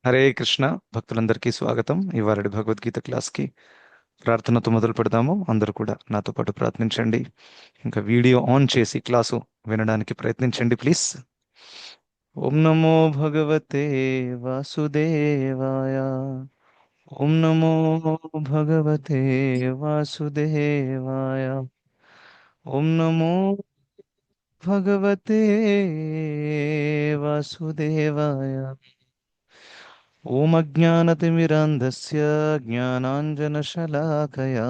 హరే కృష్ణ భక్తులందరికీ స్వాగతం. ఇవాళ భగవద్గీత క్లాస్కి ప్రార్థనతో మొదలు పెడదాము. అందరూ కూడా నాతో పాటు ప్రార్థించండి. ఇంకా వీడియో ఆన్ చేసి క్లాసు వినడానికి ప్రయత్నించండి ప్లీజ్. ఓం నమో భగవతే వాసుదేవాయ. ఓం నమో భగవతే వాసుదేవాయ. ఓం నమో భగవతే వాసుదేవాయ. ఓం అజ్ఞానతిమిరాంధస్య జ్ఞానాంజనశలాకయా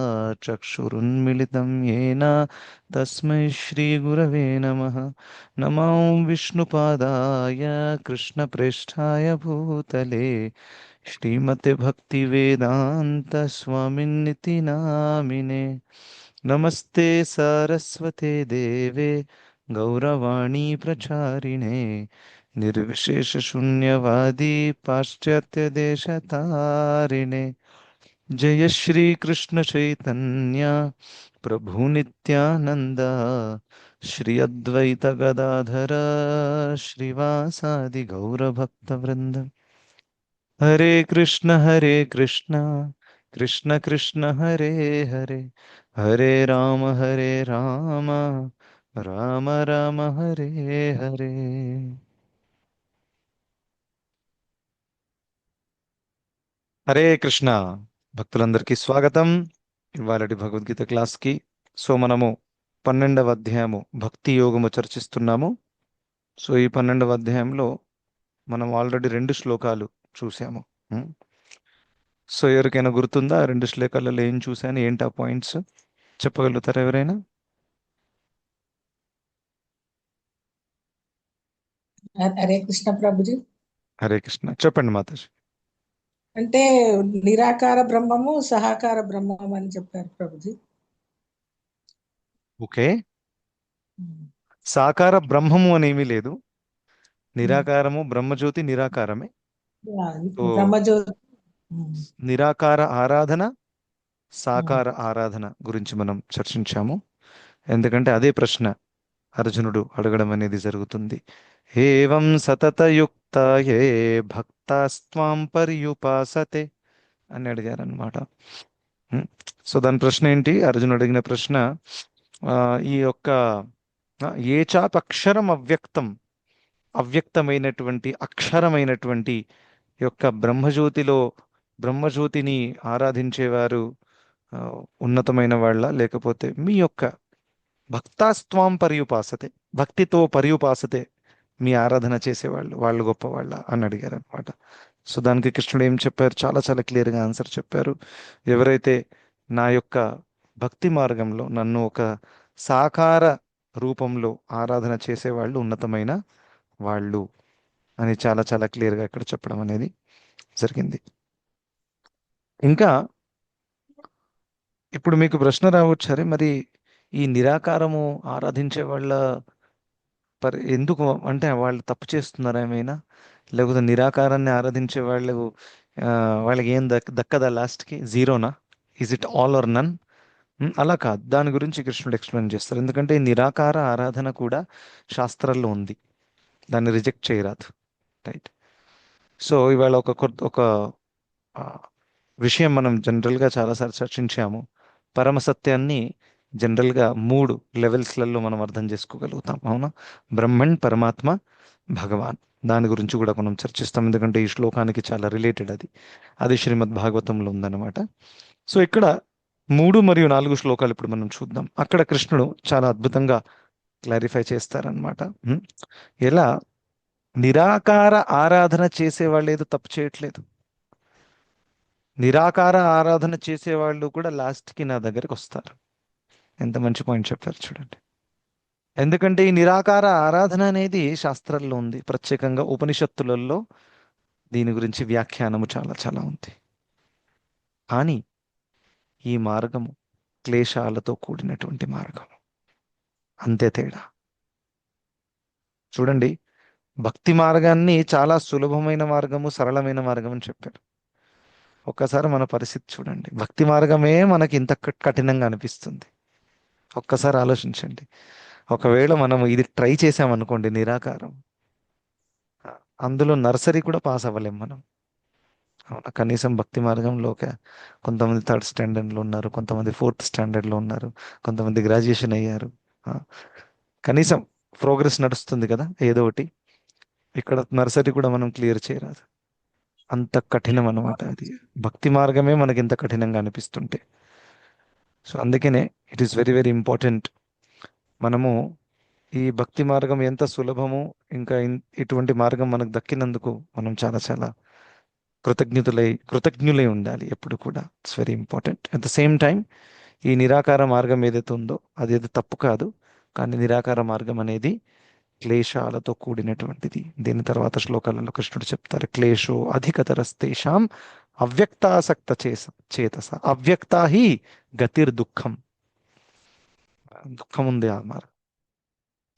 చక్షురున్మిళితం येन తస్మై శ్రీగురవే నమః. నమో విష్ణుపాదాయ కృష్ణప్రేష్ఠాయ భూతలే శ్రీమతే భక్తివేదాంత స్వామిన్నితి నామినే. నమస్తే సారస్వతే దేవే గౌరవాణీ ప్రచారిణే निर्विशेषशून्यवादी पाश्चात्यदेशतारिणे. जय श्री कृष्ण चैतन्य प्रभु नित्यानंद श्री अद्वैत गदाधर श्रीवासादि गौरभक्तवृंद. हरे कृष्ण कृष्ण कृष्ण हरे हरे हरे राम राम राम हरे हरे. హరే కృష్ణ భక్తులందరికీ స్వాగతం ఇవాళటి భగవద్గీత క్లాస్కి. సో మనము 12వ అధ్యాయము భక్తి యోగము చర్చిస్తున్నాము. సో ఈ 12వ అధ్యాయంలో మనం ఆల్రెడీ 2 శ్లోకాలు చూసాము. సో ఎవరికైనా గుర్తుందా 2 శ్లోకాలలో ఏం చూశాను, ఏంటి ఆ పాయింట్స్ చెప్పగలుగుతారా ఎవరైనా? హరే కృష్ణ ప్రభుజీ. హరే కృష్ణ చెప్పండి మాతాజీ. అంటే నిరాకార బ్రహ్మము సహాకార బ్రహ్మం అని చెప్పారు ప్రభుజీ. ఓకే, సాకార బ్రహ్మము అనేమీ లేదు, నిరాకారము బ్రహ్మజ్యోతి నిరాకారమే. సో బ్రహ్మజ్యోతి. నిరాకార ఆరాధన, సాకార ఆరాధన గురించి మనం చర్చించాము. ఎందుకంటే అదే ప్రశ్న అర్జునుడు అడగడం అనేది జరుగుతుంది. ఏవం సతతయుక్త ఏ భక్తాస్త్వాం పర్యుపాసతే అని అడిగారనమాట. సో దాని ప్రశ్న ఏంటి? అర్జునుడు అడిగిన ప్రశ్న ఈ యొక్క ఏ చాపక్షరం అవ్యక్తం, అవ్యక్తమైనటువంటి అక్షరమైనటువంటి యొక్క బ్రహ్మజ్యోతిలో బ్రహ్మజ్యోతిని ఆరాధించేవారు ఉన్నతమైన వాళ్ళ, లేకపోతే మీ యొక్క భక్తాస్త్వాం పర్యుపాసతే, భక్తితో పర్యుపాసతే మీ ఆరాధన చేసేవాళ్ళు వాళ్ళు గొప్పవాళ్ళ అని అడిగారు అనమాట. సో దానికి కృష్ణుడు ఏం చెప్పారు? చాలా చాలా క్లియర్గా ఆన్సర్ చెప్పారు. ఎవరైతే నా యొక్క భక్తి మార్గంలో నన్ను ఒక సాకార రూపంలో ఆరాధన చేసేవాళ్ళు ఉన్నతమైన వాళ్ళు అని చాలా చాలా క్లియర్గా ఇక్కడ చెప్పడం అనేది జరిగింది. ఇంకా ఇప్పుడు మీకు ప్రశ్న రావచ్చు, సరే మరి ఈ నిరాకారము ఆరాధించే వాళ్ళ ఎందుకు అంటే వాళ్ళు తప్పు చేస్తున్నారా ఏమైనా, లేకపోతే నిరాకారాన్ని ఆరాధించే వాళ్ళు వాళ్ళకి ఏం దక్కదా లాస్ట్కి? జీరోనా? ఈజ్ ఇట్ ఆల్ ఆర్ నన్? అలా కాదు, దాని గురించి కృష్ణుడు ఎక్స్ప్లెయిన్ చేస్తారు. ఎందుకంటే ఈ నిరాకార ఆరాధన కూడా శాస్త్రాల్లో ఉంది, దాన్ని రిజెక్ట్ చేయరాదు. రైట్. సో ఇవాళ ఒక విషయం మనం జనరల్గా చాలాసార్లు చర్చించాము. పరమసత్యాన్ని జనరల్గా 3 లెవెల్స్లలో మనం అర్థం చేసుకోగలుగుతాం, అవునా? బ్రహ్మణ్, పరమాత్మ, భగవాన్. దాని గురించి కూడా మనం చర్చిస్తాం, ఎందుకంటే ఈ శ్లోకానికి చాలా రిలేటెడ్ అది శ్రీమద్ భాగవతంలో ఉందన్నమాట. సో ఇక్కడ 3 మరియు 4 శ్లోకాలు ఇప్పుడు మనం చూద్దాం. అక్కడ కృష్ణుడు చాలా అద్భుతంగా క్లారిఫై చేస్తారనమాట. ఎలా నిరాకార ఆరాధన చేసేవాళ్ళు ఏదో తప్పు చేయట్లేదు, నిరాకార ఆరాధన చేసేవాళ్ళు కూడా లాస్ట్కి నా దగ్గరికి వస్తారు. ఎంత మంచి పాయింట్ చెప్పారు చూడండి. ఎందుకంటే ఈ నిరాకార ఆరాధన అనేది శాస్త్రాల్లో ఉంది, ప్రత్యేకంగా ఉపనిషత్తులలో దీని గురించి వ్యాఖ్యానము చాలా చాలా ఉంది. కానీ ఈ మార్గము క్లేశాలతో కూడినటువంటి మార్గము, అంతే తేడా. చూడండి, భక్తి మార్గాన్ని చాలా సులభమైన మార్గము, సరళమైన మార్గం అని చెప్పారు. ఒక్కసారి మన పరిస్థితి చూడండి, భక్తి మార్గమే మనకి ఇంత కఠినంగా అనిపిస్తుంది. ఒక్కసారి ఆలోచించండి. ఒకవేళ మనం ఇది ట్రై చేసామనుకోండి నిరాకారం, అందులో నర్సరీ కూడా పాస్ అవ్వలేం మనం. అవునా? కనీసం భక్తి మార్గంలో కొంతమంది థర్డ్ స్టాండర్డ్లో ఉన్నారు, కొంతమంది ఫోర్త్ స్టాండర్డ్లో ఉన్నారు, కొంతమంది గ్రాడ్యుయేషన్ అయ్యారు. ఆ, కనీసం ప్రోగ్రెస్ నడుస్తుంది కదా ఏదో ఒకటి. ఇక్కడ నర్సరీ కూడా మనం క్లియర్ చేయరాదు, అంత కఠినం అన్నమాట అది. భక్తి మార్గమే మనకి ఇంత కఠినంగా అనిపిస్తుంటే. సో అందుకనే it is very very important. మనము ఈ భక్తి మార్గం ఎంత సులభము, ఇంకా ఇటువంటి మార్గం మనకు దక్కినందుకు మనం చాలా చాలా కృతజ్ఞులై ఉండాలి ఎప్పుడు కూడా. It's very important. At the same time ఈ నిరాకార మార్గం ఏదైతే ఉందో అదేదో తప్పు కాదు, కానీ నిరాకార మార్గం అనేది క్లేశాలతో కూడినటువంటిది. దీని తర్వాత శ్లోకాలలో కృష్ణుడు చెప్తారు, క్లేశో అధికతరస్తేషాం అవ్యక్తాసక్త చేతస అవ్యక్తా హి గతిర్ దుఃఖం. దుఃఖం ఉంది ఆ మార్గం.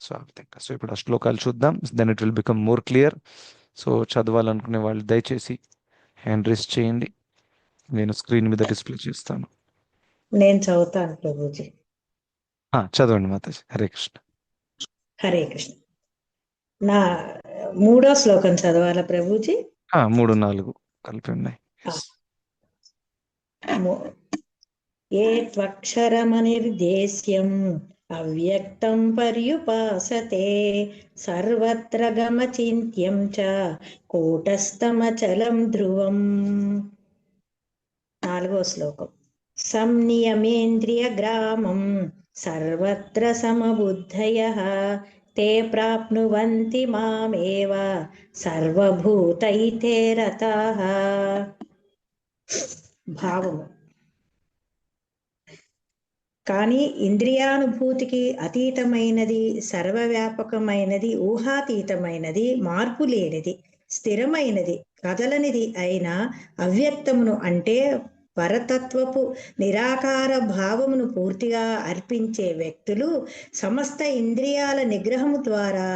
సో ఆ విధంగా. సో ఇప్పుడు ఆ శ్లోకాలు చూద్దాం, then it will become more clear. So చదవాలనుకునే వాళ్ళు దయచేసి హ్యాండ్ రేస్ చేయండి, నేను స్క్రీన్ మీద డిస్ప్లే చేస్తాను. నేను చదువుతాను ప్రభుజీ. చదవండి మాతాజీ. హరే కృష్ణ. హరే కృష్ణ. నా 3వ శ్లోకం చదవాలా ప్రభుజీ? 3, 4 కలిపి ఉన్నాయి. ఏ త్వక్షరమనిర్దేశ్యం అవ్యక్తం పర్యుపాసతే సర్వత్ర గమచింత్యం చ కూటస్థమచలం ధ్రువం. 4వ శ్లోకం. సంనియమేంద్రియ గ్రామం సర్వత్ర సమబుద్ధయః తే ప్రాప్నువంతి మామేవ సర్వభూతైతే రతాః. భావము. కానీ ఇంద్రియానుభూతికి అతీతమైనది, సర్వవ్యాపకమైనది, ఊహాతీతమైనది, మార్పు లేనిది, స్థిరమైనది, కదలనిది అయిన అవ్యక్తమును అంటే పరతత్వపు నిరాకార భావమును పూర్తిగా అర్పించే వ్యక్తులు సమస్త ఇంద్రియాల నిగ్రహము ద్వారా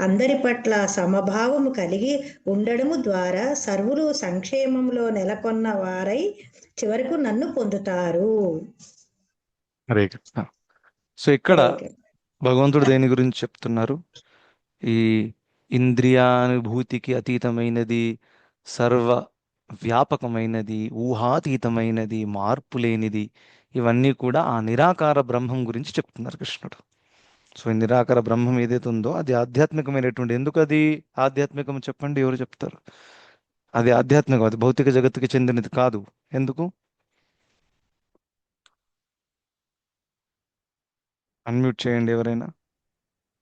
అందరి పట్ల సమభావము కలిగి ఉండడము ద్వారా సర్వులు సంక్షేమంలో నెలకొన్న వారై చివరకు నన్ను పొందుతారు. హరే కృష్ణ. సో ఇక్కడ భగవంతుడు దేని గురించి చెప్తున్నారు? ఈ ఇంద్రియానుభూతికి అతీతమైనది, సర్వ వ్యాపకమైనది, ఊహాతీతమైనది, మార్పు లేనిది, ఇవన్నీ కూడా ఆ నిరాకార బ్రహ్మం గురించి చెప్తున్నారు కృష్ణుడు. సో ఈ నిరాకార బ్రహ్మం ఏదైతే ఉందో అది ఆధ్యాత్మికమైనటువంటి. ఎందుకు అది ఆధ్యాత్మికం చెప్పండి, ఎవరు చెప్తారు? అది ఆధ్యాత్మికం, అది భౌతిక జగత్తుకి చెందినది కాదు. ఎందుకు? అన్మ్యూట్ చేయండి ఎవరైనా.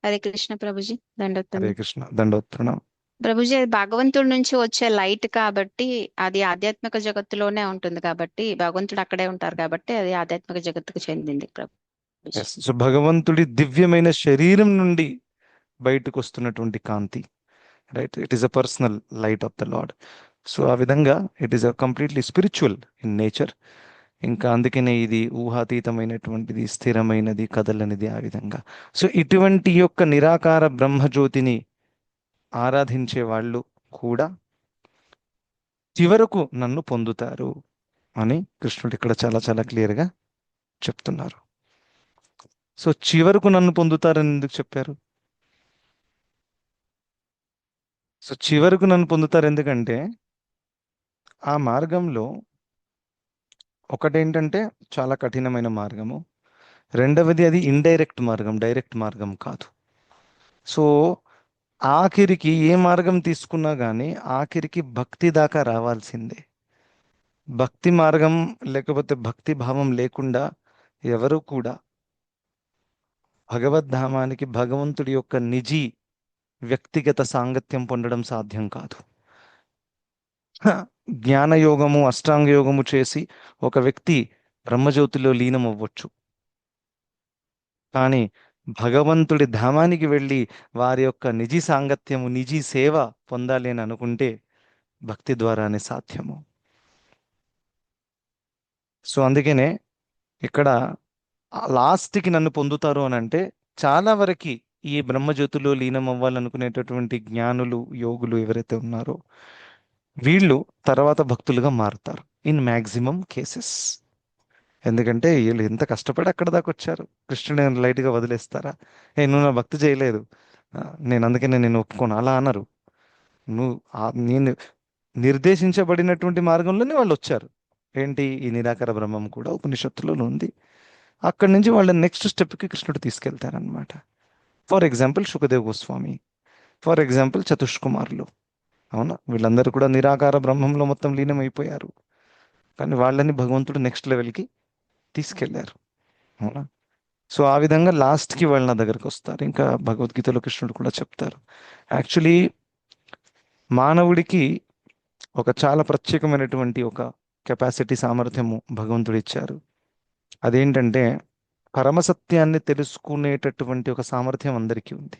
హరే కృష్ణ ప్రభుజీ, హరే దండోత్తరం. కృష్ణ, దండోత్తరణం. ప్రభుజీ, అది భగవంతుడి నుంచి వచ్చే లైట్ కాబట్టి అది ఆధ్యాత్మిక జగత్తులోనే ఉంటుంది, కాబట్టి భగవంతుడు అక్కడే ఉంటారు కాబట్టి అది ఆధ్యాత్మిక జగత్తుకు చెందింది ప్రభుజీ. సో భగవంతుడి దివ్యమైన శరీరం నుండి బయటకు వస్తున్నటువంటి కాంతి, right? It is a personal light of the Lord. So ఆ విధంగా it is a completely spiritual in nature. ఇంకా అందుకనే ఇది ఊహాతీతమైనటువంటిది, స్థిరమైనది, కదలనిది, ఆ విధంగా. సో ఇటువంటి యొక్క నిరాకార బ్రహ్మజ్యోతిని ఆరాధించే వాళ్ళు కూడా చివరకు నన్ను పొందుతారు అని కృష్ణుడు ఇక్కడ చాలా చాలా క్లియర్గా చెప్తున్నారు. సో చివరకు నన్ను పొందుతారని ఎందుకు చెప్పారు? సో చివరకు నన్ను పొందుతారు ఎందుకంటే ఆ మార్గంలో ఒకటేంటంటే చాలా కఠినమైన మార్గము, రెండవది అది ఇండైరెక్ట్ మార్గం, డైరెక్ట్ మార్గం కాదు. సో ఆఖరికి ఏ మార్గం తీసుకున్నా కానీ ఆఖరికి భక్తి దాకా రావాల్సిందే. భక్తి మార్గం లేకపోతే భక్తి భావం లేకుండా ఎవరు కూడా భగవద్ధామానికి, భగవంతుడి యొక్క నిజీ వ్యక్తిగత సాంగత్యం పొందడం సాధ్యం కాదు. జ్ఞానయోగము, అష్టాంగ యోగము చేసి ఒక వ్యక్తి బ్రహ్మజ్యోతిలో లీనం అవ్వచ్చు, కానీ భగవంతుడి ధామానికి వెళ్ళి వారి యొక్క నిజీ సాంగత్యము, నిజీ సేవ పొందాలి అని అనుకుంటే భక్తి ద్వారానే సాధ్యము. సో అందుకనే ఇక్కడ లాస్ట్కి నన్ను పొందుతారు అని అంటే చాలా వరకు ఈ బ్రహ్మజ్యోతిలో లీనం అవ్వాలనుకునేటటువంటి జ్ఞానులు, యోగులు ఎవరైతే ఉన్నారో వీళ్ళు తర్వాత భక్తులుగా మారుతారు ఇన్ మ్యాక్సిమం కేసెస్. ఎందుకంటే వీళ్ళు ఎంత కష్టపడి అక్కడ దాకా వచ్చారు, కృష్ణుడు లైట్గా వదిలేస్తారా? నువ్వు నా భక్తి చేయలేదు, నేను అందుకనే నేను ఒప్పుకోను అలా అన్నారు. నేను నిర్దేశించబడినటువంటి మార్గంలోనే వాళ్ళు వచ్చారు. ఏంటి? ఈ నిరాకార బ్రహ్మం కూడా ఉపనిషత్తులో ఉంది. అక్కడి నుంచి వాళ్ళ నెక్స్ట్ స్టెప్కి కృష్ణుడు తీసుకెళ్తారనమాట. For example Sukhdev Goswami, for example చతుష్కుమారులు. అవునా? వీళ్ళందరూ కూడా నిరాకార బ్రహ్మంలో మొత్తం లీనమైపోయారు. కానీ వాళ్ళని భగవంతుడు నెక్స్ట్ లెవెల్కి తీసుకెళ్లారు. అవునా? సో ఆ విధంగా లాస్ట్కి వాళ్ళ నా దగ్గరకు వస్తారు. ఇంకా భగవద్గీతలో కృష్ణుడు కూడా చెప్తారు, యాక్చువల్లీ మానవుడికి ఒక చాలా ప్రత్యేకమైనటువంటి ఒక కెపాసిటీ, సామర్థ్యము భగవంతుడు ఇచ్చారు. అదేంటంటే పరమసత్యాన్ని తెలుసుకునేటటువంటి ఒక సామర్థ్యం అందరికీ ఉంది.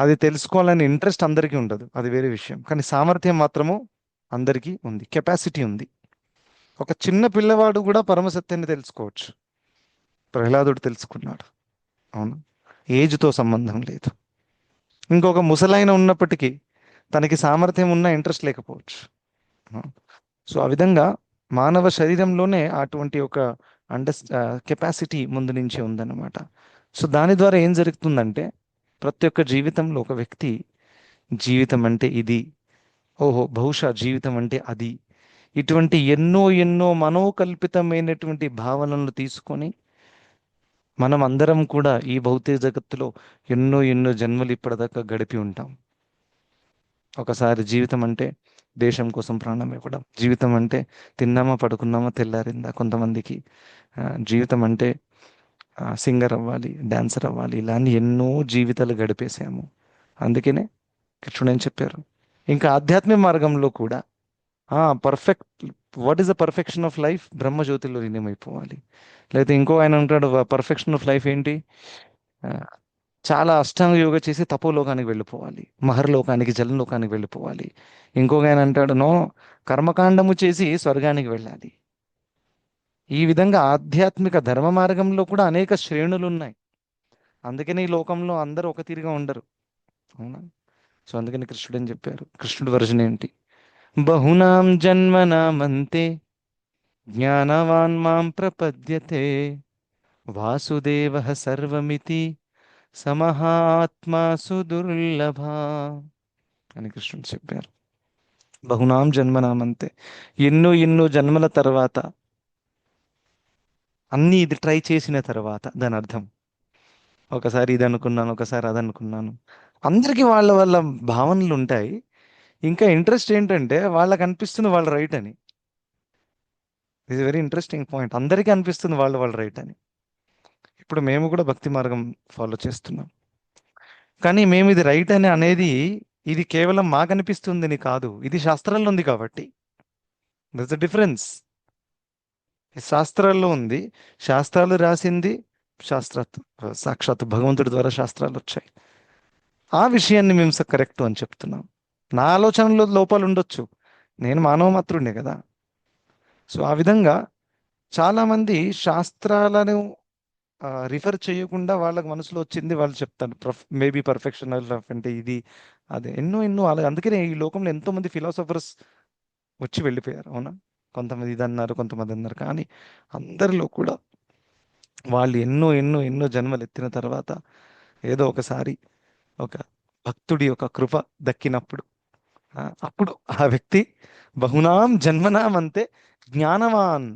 అది తెలుసుకోవాలని ఇంట్రెస్ట్ అందరికీ ఉండదు, అది వేరే విషయం. కానీ సామర్థ్యం మాత్రము అందరికీ ఉంది, కెపాసిటీ ఉంది. ఒక చిన్న పిల్లవాడు కూడా పరమసత్యాన్ని తెలుసుకోవచ్చు. ప్రహ్లాదుడు తెలుసుకున్నాడు. అవును, ఏజ్తో సంబంధం లేదు. ఇంకొక ముసలాయన ఉన్నప్పటికీ తనకి సామర్థ్యం ఉన్న ఇంట్రెస్ట్ లేకపోవచ్చు. సో ఆ విధంగా మానవ శరీరంలోనే అటువంటి ఒక కెపాసిటీ ముందు నుంచే ఉందన్నమాట. సో దాని ద్వారా ఏం జరుగుతుందంటే ప్రతి ఒక్క జీవితంలో ఒక వ్యక్తి జీవితం అంటే ఇది, ఓహో బహుశా జీవితం అంటే అది, ఇటువంటి ఎన్నో ఎన్నో మనోకల్పితమైనటువంటి భావనలను తీసుకొని మనం అందరం కూడా ఈ భౌతిక జగత్తులో ఎన్నో ఎన్నో జన్మలు ఇప్పటిదాకా గడిపి ఉంటాం. ఒకసారి జీవితం అంటే దేశం కోసం ప్రాణం ఇవ్వడం, జీవితం అంటే తిన్నామా పడుకున్నామా తెల్లారిందా కొంతమందికి, జీవితం అంటే సింగర్ అవ్వాలి, డాన్సర్ అవ్వాలి, ఇలా అని ఎన్నో జీవితాలు గడిపేసాము. అందుకనే కృష్ణుడు ఏం చెప్పారు, ఇంకా ఆధ్యాత్మిక మార్గంలో కూడా perfect, what is the perfection of life? బ్రహ్మజ్యోతిలో లీనమైపోవాలి. లేకపోతే ఇంకో ఆయన ఉంటాడు, పర్ఫెక్షన్ ఆఫ్ లైఫ్ ఏంటి? ఆ, చాలా అష్టాంగ యోగ చేసి తపోలోకానికి వెళ్ళిపోవాలి, మహర్లోకానికి, జలంలోకానికి వెళ్ళిపోవాలి. ఇంకొక ఆయన అంటాడు, నో, కర్మకాండము చేసి స్వర్గానికి వెళ్ళాలి. ఈ విధంగా ఆధ్యాత్మిక ధర్మ మార్గంలో కూడా అనేక శ్రేణులు ఉన్నాయి. అందుకని ఈ లోకంలో అందరూ ఒక తీరుగా ఉండరు. అవునా? సో అందుకని కృష్ణుడు అని చెప్పారు. కృష్ణుడు వర్జన్ ఏంటి? బహునాం జన్మనామంతే జ్ఞానవాన్ మాం ప్రపద్యతే వాసుదేవ సర్వమితి సమహాత్మా సుదుర్లభ అని కృష్ణుడు చెప్పారు. బహునాం జన్మనామంతే, ఎన్నో ఎన్నో జన్మల తర్వాత, అన్నీ ఇది ట్రై చేసిన తర్వాత, దాని అర్థం ఒకసారి ఇది అనుకున్నాను, ఒకసారి అది అనుకున్నాను. అందరికీ వాళ్ళ వాళ్ళ భావనలు ఉంటాయి. ఇంకా ఇంట్రెస్ట్ ఏంటంటే వాళ్ళకి అనిపిస్తుంది వాళ్ళు రైట్ అని. Is very interesting point. అందరికీ అనిపిస్తుంది వాళ్ళు వాళ్ళు రైట్ అని. ఇప్పుడు మేము కూడా భక్తి మార్గం ఫాలో చేస్తున్నాం, కానీ మేము ఇది రైట్ అని అనేది ఇది కేవలం మాకు అనిపిస్తుందని కాదు, ఇది శాస్త్రాల్లో ఉంది కాబట్టి. That's the difference. శాస్త్రాల్లో ఉంది, శాస్త్రాలు రాసింది సాక్షాత్ భగవంతుడి ద్వారా శాస్త్రాలు వచ్చాయి. ఆ విషయాన్ని మేము కరెక్ట్ అని చెప్తున్నాం. నా ఆలోచనలో లోపాలు ఉండొచ్చు, నేను మానవ మాత్రుడినే కదా. సో ఆ విధంగా చాలామంది శాస్త్రాలను రిఫర్ చేయకుండా వాళ్ళకి మనసులో వచ్చింది వాళ్ళు చెప్తారు. మేబీ పర్ఫెక్షన్ అంటే ఇది అదే ఎన్నో ఎన్నో అలా. అందుకనే ఈ లోకంలో ఎంతో మంది ఫిలాసఫర్స్ వచ్చి వెళ్ళిపోయారు. అవునా? కొంతమంది ఇది అన్నారు, కొంతమంది అన్నారు, కానీ అందరిలో కూడా వాళ్ళు ఎన్నో ఎన్నో ఎన్నో జన్మలు ఎత్తిన తర్వాత ఏదో ఒకసారి ఒక భక్తుడి యొక్క కృప దక్కినప్పుడు అప్పుడు ఆ వ్యక్తి బహునాం జన్మనాం అంతే జ్ఞానవాన్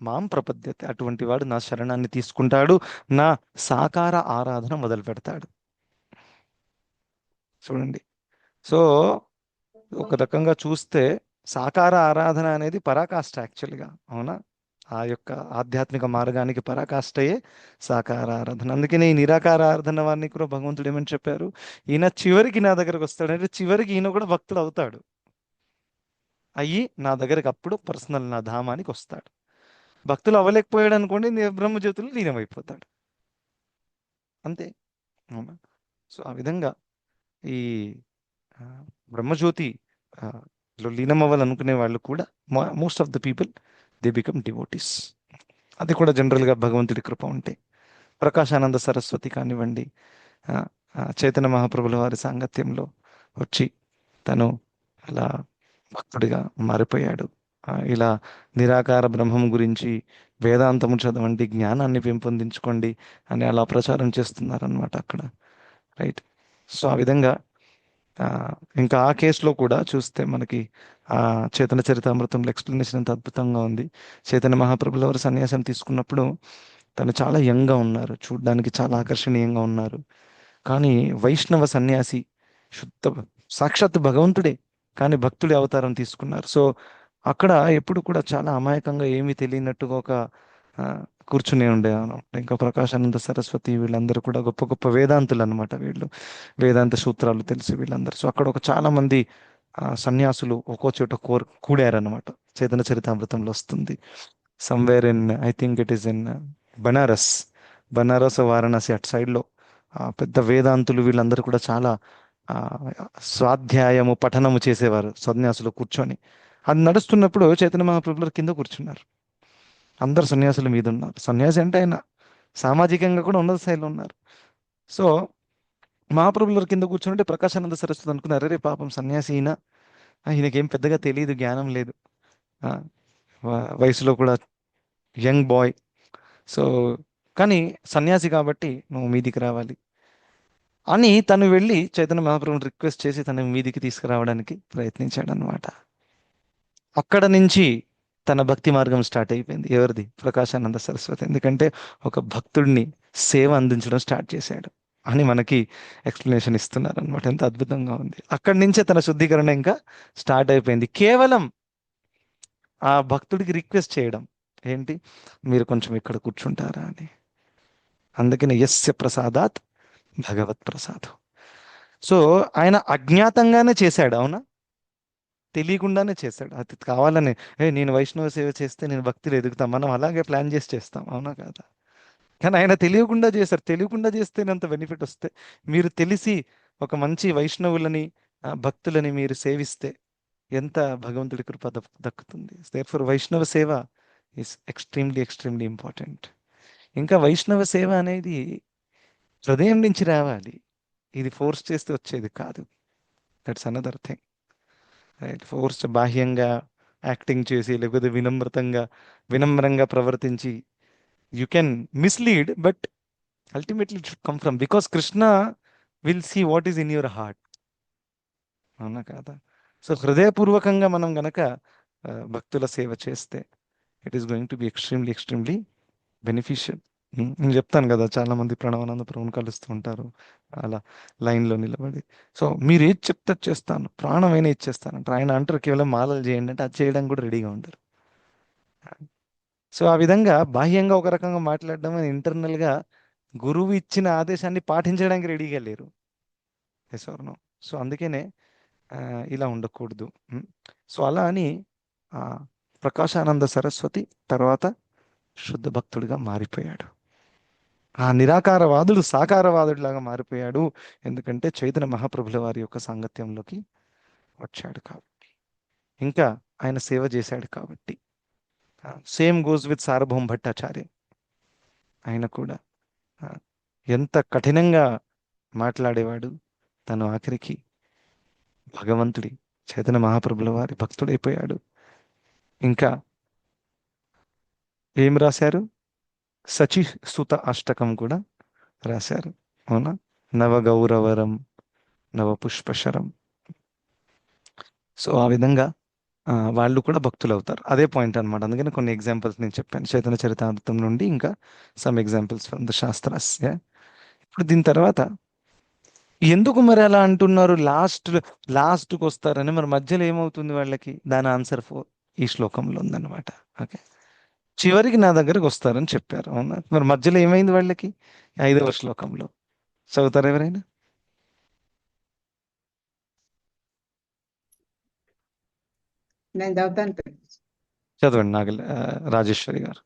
మాం ప్రపద్యతే, అటువంటి వాడు నా శరణాన్ని తీసుకుంటాడు, నా సాకార ఆరాధన మొదలు పెడతాడు. చూడండి, సో ఒక రకంగా చూస్తే సాకార ఆరాధన అనేది పరాకాష్ట యాక్చువల్గా. అవునా? ఆ యొక్క ఆధ్యాత్మిక మార్గానికి పరాకాష్ఠయే సాకార ఆరాధన. అందుకనే ఈ నిరాకార ఆరాధన వారిని కూడా భగవంతుడు ఏమని చెప్పారు, ఈయన చివరికి నా దగ్గరకు వస్తాడు అంటే చివరికి ఈయన కూడా భక్తుడు అవుతాడు, అయ్యి నా దగ్గరకు అప్పుడు పర్సనల్ నా ధామానికి వస్తాడు. భక్తులు అవ్వలేకపోయాడు అనుకోండి, బ్రహ్మజ్యోతులు లీనమైపోతాడు, అంతే. అవునా? సో ఆ విధంగా ఈ బ్రహ్మజ్యోతి లో లీనం అవ్వాలనుకునే వాళ్ళు కూడా most of the people they become devotees. అది కూడా జనరల్గా భగవంతుడి కృప ఉంటే. ప్రకాశానంద సరస్వతి కానివ్వండి, చైతన్య మహాప్రభుల వారి సాంగత్యంలో వచ్చి తను అలా భక్తుడిగా మారిపోయాడు. ఇలా నిరాకార బ్రహ్మం గురించి వేదాంతము చదవండి, జ్ఞానాన్ని పెంపొందించుకోండి అని అలా ప్రచారం చేస్తున్నారనమాట అక్కడ. రైట్? సో ఆ విధంగా ఆ, ఇంకా ఆ కేసులో కూడా చూస్తే మనకి ఆ చైతన్య చరితామృతంలో ఎక్స్ప్లెనేషన్ ఎంత అద్భుతంగా ఉంది. చైతన్య మహాప్రభుల వారు సన్యాసం తీసుకున్నప్పుడు తను చాలా యంగ్గా ఉన్నారు, చూడ్డానికి చాలా ఆకర్షణీయంగా ఉన్నారు. కానీ వైష్ణవ సన్యాసి, శుద్ధ సాక్షాత్ భగవంతుడే, కానీ భక్తుడి అవతారం తీసుకున్నారు. సో అక్కడ ఎప్పుడు కూడా చాలా అమాయకంగా ఏమీ తెలియనట్టుగా ఒక ఆ, కూర్చుని ఉండే అన్నమాట. ఇంకా ప్రకాశానంద సరస్వతి వీళ్ళందరూ కూడా గొప్ప గొప్ప వేదాంతులు అనమాట. వీళ్ళు వేదాంత సూత్రాలు తెలుసు వీళ్ళందరూ. సో అక్కడ ఒక చాలా మంది సన్యాసులు ఒక్కో చోట కూడారనమాట. చైతన్య చరితామృతంలో వస్తుంది. Somewhere in, I think it is in Banaras, Banaras Varanasi అటు సైడ్లో పెద్ద వేదాంతులు వీళ్ళందరూ కూడా చాలా ఆ, స్వాధ్యాయము పఠనము చేసేవారు సన్యాసులు కూర్చొని. అది నడుస్తున్నప్పుడు చైతన్య మహాప్రభులు కింద కూర్చున్నారు. అందరు సన్యాసుల మీద ఉన్నారు. సన్యాసి అంటే ఆయన సామాజికంగా కూడా ఉన్నత స్థాయిలో ఉన్నారు. సో మహాప్రభుల కింద కూర్చుంటే ప్రకాశానంద సరస్వతి అనుకున్నారు, అరే పాపం సన్యాసి ఈయన, ఈయనకేం పెద్దగా తెలియదు, జ్ఞానం లేదు, ఆ, వయసులో కూడా యంగ్ బాయ్. సో కానీ సన్యాసి కాబట్టి నువ్వు మీదికి రావాలి అని తను వెళ్ళి చైతన్య మహాప్రభుని రిక్వెస్ట్ చేసి తన మీదికి తీసుకురావడానికి ప్రయత్నించాడు అనమాట. అక్కడ నుంచి తన భక్తి మార్గం స్టార్ట్ అయిపోయింది. ఎవరిది? ప్రకాశానంద సరస్వతి. ఎందుకంటే ఒక భక్తుడిని సేవ అందించడం స్టార్ట్ చేశాడు అని మనకి ఎక్స్ప్లెనేషన్ ఇస్తున్నారు అనమాట. ఎంత అద్భుతంగా ఉంది. అక్కడి నుంచే తన శుద్ధీకరణ ఇంకా స్టార్ట్ అయిపోయింది. కేవలం ఆ భక్తుడికి రిక్వెస్ట్ చేయడం ఏంటి, మీరు కొంచెం ఇక్కడ కూర్చుంటారా అని. అందుకని యస్య ప్రసాదాత్ భగవత్ ప్రసాదం. సో ఆయన అజ్ఞాతంగానే చేశాడు, అవునా, తెలియకుండానే చేశాడు. అది కావాలని నేను వైష్ణవ సేవ చేస్తే నేను భక్తిలో ఎదుగుతాం, మనం అలాగే ప్లాన్ చేసి చేస్తాం, అవునా కాదా? కానీ ఆయన తెలియకుండా చేశారు. తెలియకుండా చేస్తేనంత బెనిఫిట్ వస్తే, మీరు తెలిసి ఒక మంచి వైష్ణవులని భక్తులని మీరు సేవిస్తే ఎంత భగవంతుడి కృప దక్కుతుంది. దేర్ఫోర్ వైష్ణవ సేవ ఈస్ ఎక్స్ట్రీమ్లీ ఎక్స్ట్రీమ్లీ ఇంపార్టెంట్. ఇంకా వైష్ణవ సేవ అనేది హృదయం నుంచి రావాలి. ఇది ఫోర్స్ చేస్తే వచ్చేది కాదు. That's another thing, right? Force బాహ్యంగా యాక్టింగ్ చేసి లేకపోతే వినమ్రంగా ప్రవర్తించి you can mislead, but ultimately it should come from, because Krishna will see what is in your heart, అవునా కాదా? సో హృదయపూర్వకంగా మనం గనక భక్తుల సేవ చేస్తే it is going to be extremely extremely beneficial. నేను చెప్తాను కదా, చాలా మంది ప్రణవానంద ప్రభువుని కలుస్తూ ఉంటారు అలా లైన్లో నిలబడి. సో మీరు ఏది చెప్తే చేస్తాను, ప్రాణమైనా ఇచ్చేస్తాను అంటారు. ఆయన అంటారు కేవలం మాలలు చేయండి అంటే అది చేయడానికి కూడా రెడీగా ఉంటారు. సో ఆ విధంగా బాహ్యంగా ఒక రకంగా మాట్లాడడం, ఇంటర్నల్గా గురువు ఇచ్చిన ఆదేశాన్ని పాటించడానికి రెడీగా లేరు. Yes or no? సో అందుకనే ఇలా ఉండకూడదు. సో అలా అని ప్రకాశానంద సరస్వతి తర్వాత శుద్ధ భక్తుడిగా మారిపోయాడు. ఆ నిరాకారవాదుడు సాకారవాదుడిలాగా మారిపోయాడు. ఎందుకంటే చైతన్య మహాప్రభుల వారి యొక్క సాంగత్యంలోకి వచ్చాడు కాబట్టి, ఇంకా ఆయన సేవ చేశాడు కాబట్టి. సేమ్ గోస్ విత్ సార్వభౌమ భట్టాచార్య. ఆయన కూడా ఎంత కఠినంగా మాట్లాడేవాడు, తను ఆఖరికి భగవంతుడి చైతన్య మహాప్రభుల వారి భక్తుడైపోయాడు. ఇంకా ఏం రాశారు? సచి సుత అష్టకం కూడా రాశారు, అవునా? నవగౌరవరం నవపుష్పశరం. సో ఆ విధంగా వాళ్ళు కూడా భక్తులు అవుతారు. అదే పాయింట్ అనమాట. అందుకని కొన్ని ఎగ్జాంపుల్స్ నేను చెప్పాను చైతన్య చరితామృతం నుండి, ఇంకా some examples from the shastras. ఇప్పుడు దీని తర్వాత ఎందుకు మరి అలా అంటున్నారు, లాస్ట్కి వస్తారని? మరి మధ్యలో ఏమవుతుంది వాళ్ళకి? దాని ఆన్సర్ ఈ శ్లోకంలో ఉందన్నమాట. ఓకే, చివరికి నా దగ్గరకు వస్తారని చెప్పారు, అవునా? మరి మధ్యలో ఏమైంది వాళ్ళకి? 5వ శ్లోకంలో చదువుతారు ఎవరైనా? నేను చదువుతాను. చదవండి రాజేశ్వరి గారు.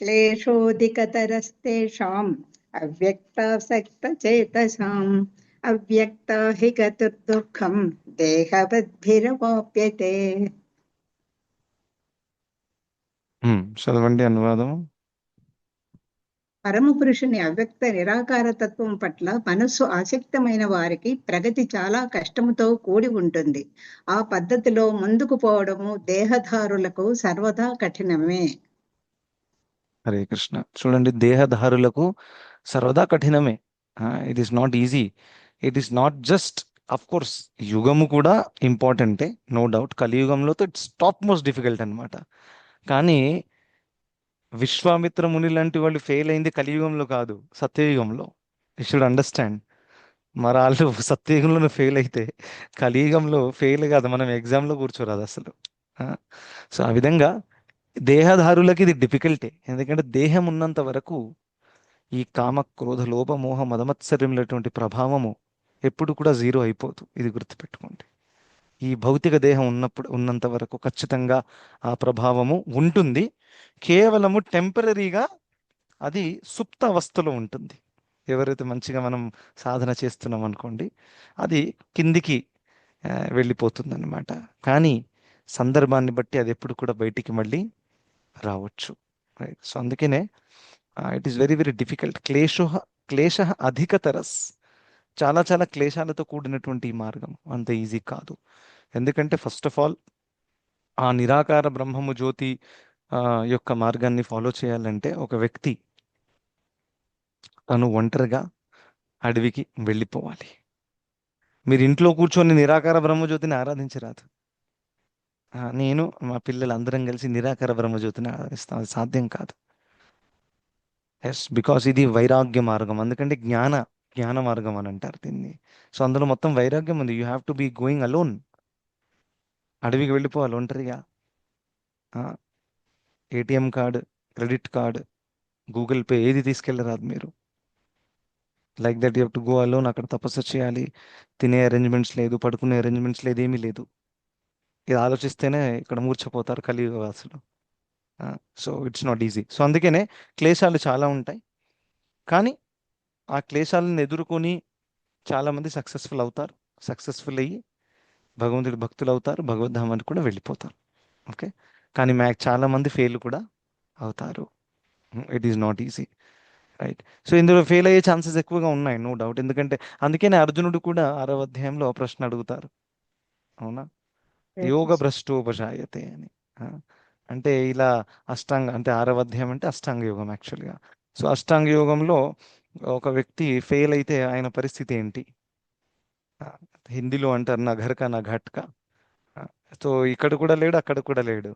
క్లేశోధికతరస్తేషాం అవ్యక్తాసక్తచేతసాం అవ్యక్త హి గతిర్దుఃఖం దేహవద్భిరవాప్యతే. చదవండి అనువాదం. పరమ పురుషుని అవ్యక్త నిరాకార తత్వం పట్ల మనస్సు ఆసక్తమైన వారికి ప్రగతి చాలా కష్టముతో కూడి ఉంటుంది. ఆ పద్ధతిలో ముందుకు పోవడము దేహధారులకు సర్వదా కఠినమే. హరే కృష్ణ. చూడండి, దేహధారులకు సర్వదా కఠినమే. It is not easy. It is not just, of course యుగము కూడా ఇంపార్టెంటే, నో డౌట్. కలియుగంలో ఇట్స్ టాప్ మోస్ట్ డిఫికల్ట్ అనమాట. కానీ విశ్వామిత్ర ముని లాంటి వాళ్ళు ఫెయిల్ అయింది కలియుగంలో కాదు, సత్యయుగంలో. You should understand. మరి వాళ్ళు సత్యయుగంలో ఫెయిల్ అయితే కలియుగంలో ఫెయిల్ కాదు, మనం ఎగ్జామ్లో కూర్చోరాదు అసలు. సో ఆ విధంగా దేహదారులకి ఇది డిఫికల్టే. ఎందుకంటే దేహం ఉన్నంత వరకు ఈ కామ క్రోధ లోభ మోహ మదమత్సర్యములటువంటి ప్రభావము ఎప్పుడు కూడా జీరో అయిపోదు. ఇది గుర్తుపెట్టుకోండి. ఈ భౌతిక దేహం ఉన్నంత వరకు ఖచ్చితంగా ఆ ప్రభావము ఉంటుంది. కేవలము టెంపరీగా అది సుప్త అవస్థలో ఉంటుంది. ఎవరైతే మంచిగా మనం సాధన చేస్తున్నాం అనుకోండి, అది కిందికి వెళ్ళిపోతుంది అనమాట. కానీ సందర్భాన్ని బట్టి అది ఎప్పుడు కూడా బయటికి మళ్ళీ రావచ్చు. రైట్. సో అందుకనే it is very very difficult. క్లేశ అధికతరస్. చాలా చాలా క్లేశాలతో కూడినటువంటి ఈ మార్గం అంత ఈజీ కాదు. ఎందుకంటే ఫస్ట్ ఆఫ్ ఆల్ ఆ నిరాకార బ్రహ్మము జ్యోతి యొక్క మార్గాన్ని ఫాలో చేయాలంటే ఒక వ్యక్తి తను ఒంటరిగా అడవికి వెళ్ళిపోవాలి. మీరు ఇంట్లో కూర్చొని నిరాకార బ్రహ్మజ్యోతిని ఆరాధించరాదు. నేను మా పిల్లలు అందరం కలిసి నిరాకార బ్రహ్మజ్యోతిని ఆరాధిస్తాం, అది సాధ్యం కాదు. ఎస్, బికాస్ ఇది వైరాగ్య మార్గం. అందుకంటే జ్ఞాన మార్గం అని అంటారు దీన్ని. సో అందులో మొత్తం వైరాగ్యం ఉంది. You have to be going alone. అడవికి వెళ్ళిపోవాలి ఒంటరిగా. ATM card, credit card, Google Pay ఏది తీసుకెళ్ళరాదు మీరు. Like that you have to go alone. అక్కడ తపస్సు చేయాలి. తినే అరేంజ్మెంట్స్ లేదు, పడుకునే అరేంజ్మెంట్స్ లేదు, ఏమీ లేదు. ఇది ఆలోచిస్తేనే ఇక్కడ మూర్ఛపోతారు కలియుగ వాసులు. So it's not easy. So అందుకనే క్లేశాలు చాలా ఉంటాయి. కానీ ఆ క్లేశాలను ఎదుర్కొని చాలామంది సక్సెస్ఫుల్ అవుతారు. సక్సెస్ఫుల్ అయ్యి భగవంతుడి భక్తులు అవుతారు, భగవద్ధామానికి కూడా వెళ్ళిపోతారు. ఓకే. కానీ చాలామంది ఫెయిల్ కూడా అవుతారు. It is not easy. Right. So ఇందులో ఫెయిల్ అయ్యే ఛాన్సెస్ ఎక్కువగా ఉన్నాయి, నో డౌట్. ఎందుకంటే అందుకనే అర్జునుడు కూడా 6వ అధ్యాయంలో ప్రశ్న అడుగుతారు, అవునా? యోగ భ్రష్టోపజాయతే అని. అంటే ఇలా అష్టాంగ, అంటే 6వ అధ్యాయం అంటే అష్టాంగ యోగం యాక్చువల్గా. సో అష్టాంగ యోగంలో ఒక వ్యక్తి ఫెయిల్ అయితే ఆయన పరిస్థితి ఏంటి? హిందీలో అంటారు నా ఘర్కా నా ఘట్కా. సో ఇక్కడ కూడా లేడు, అక్కడ కూడా లేడు.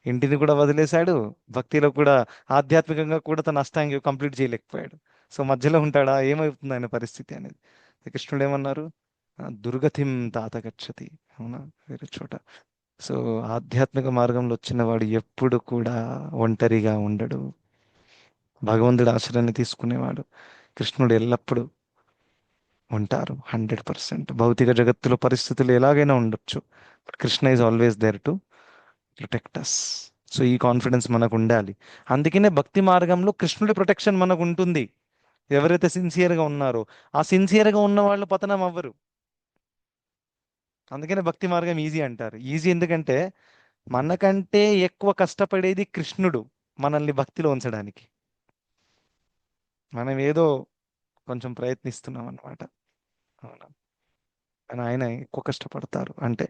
ఇంటిని కూడా వదిలేశాడు, భక్తిలో కూడా ఆధ్యాత్మికంగా కూడా తన అష్టాంగ కంప్లీట్ చేయలేకపోయాడు. సో మధ్యలో ఉంటాడా? ఏమవుతుంది ఆయన పరిస్థితి అనేది? కృష్ణుడు ఏమన్నారు? దుర్గతిం తాత గచ్చతి. అవునా, వేరే చోట. సో ఆధ్యాత్మిక మార్గంలో వచ్చిన వాడు ఎప్పుడు కూడా ఒంటరిగా ఉండడు. భగవంతుడి ఆశ్రయాన్ని తీసుకునేవాడు. కృష్ణుడు ఎల్లప్పుడూ ఉంటారు 100%. భౌతిక జగత్తులో పరిస్థితులు ఎలాగైనా ఉండొచ్చు, but Krishna is always there to protect us. So ఈ కాన్ఫిడెన్స్ మనకు ఉండాలి. అందుకనే భక్తి మార్గంలో కృష్ణుడి ప్రొటెక్షన్ మనకు ఉంటుంది. ఎవరైతే సిన్సియర్గా ఉన్నారో ఆ సిన్సియర్గా ఉన్న వాళ్ళు పతనం అవ్వరు. అందుకనే భక్తి మార్గం ఈజీ అంటారు. ఈజీ ఎందుకంటే మనకంటే ఎక్కువ కష్టపడేది కృష్ణుడు మనల్ని భక్తిలో ఉంచడానికి. మనం ఏదో కొంచెం ప్రయత్నిస్తున్నాం అన్నమాట, అవునా? కానీ ఆయన ఎక్కువ కష్టపడతారు. అంటే